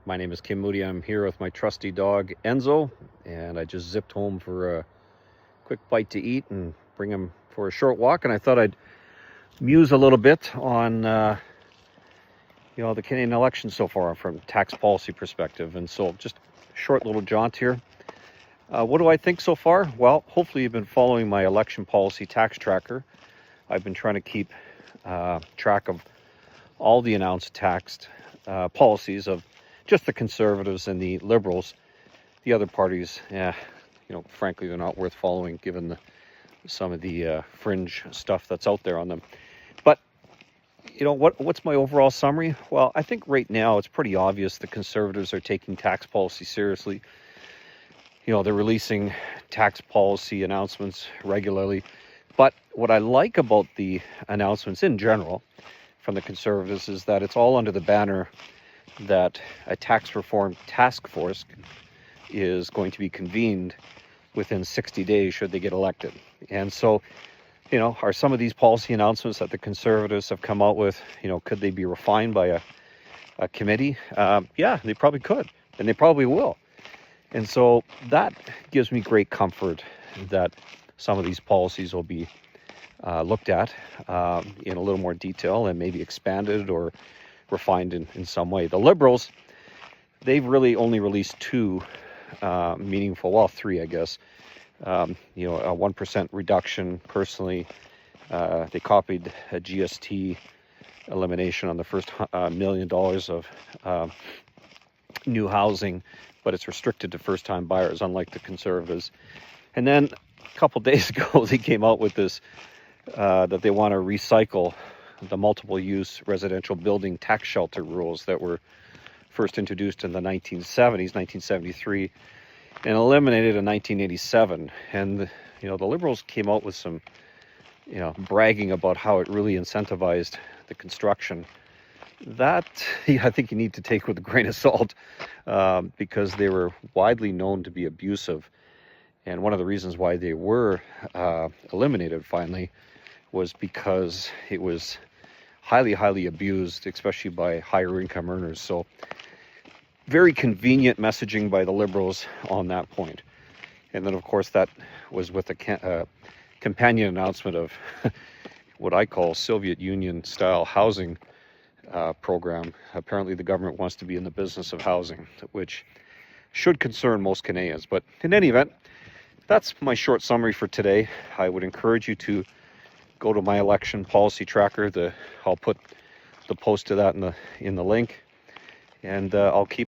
My name is Kim Moody. I'm here with my trusty dog Enzo, and I just zipped home for a quick bite to eat and bring him for a short walk. And I thought I'd muse a little bit on the Canadian election so far from tax policy perspective. And so just a short little jaunt here. What do I think so far? Well, hopefully you've been following my election policy tax tracker. I've been trying to keep track of all the announced taxed policies of just the Conservatives and the Liberals. The other parties, frankly, they're not worth following given some of the fringe stuff that's out there on them. But, what's my overall summary? Well, I think right now it's pretty obvious the Conservatives are taking tax policy seriously. They're releasing tax policy announcements regularly. But what I like about the announcements in general from the Conservatives is that it's all under the banner that a tax reform task force is going to be convened within 60 days should they get elected. And so, are some of these policy announcements that the Conservatives have come out with, could they be refined by a committee? Yeah, they probably could, and they probably will. And so that gives me great comfort that some of these policies will be looked at in a little more detail and maybe expanded or refined in some way. The Liberals, they've really only released two three, I guess. A 1% reduction. Personally, they copied a GST elimination on the first $1 million of new housing, but it's restricted to first-time buyers, unlike the Conservatives. And then a couple days ago, they came out with this that they want to recycle the multiple-use residential building tax shelter rules that were first introduced in the 1973, and eliminated in 1987. And the Liberals came out with some, bragging about how it really incentivized the construction. That I think you need to take with a grain of salt, because they were widely known to be abusive. And one of the reasons why they were eliminated finally was because it was highly, highly abused, especially by higher income earners. So very convenient messaging by the Liberals on that point. And then, of course, that was with a companion announcement of what I call Soviet Union-style housing program. Apparently, the government wants to be in the business of housing, which should concern most Canadians. But in any event, that's my short summary for today. I would encourage you to go to my election policy tracker. I'll put the post to that in the link, and I'll keep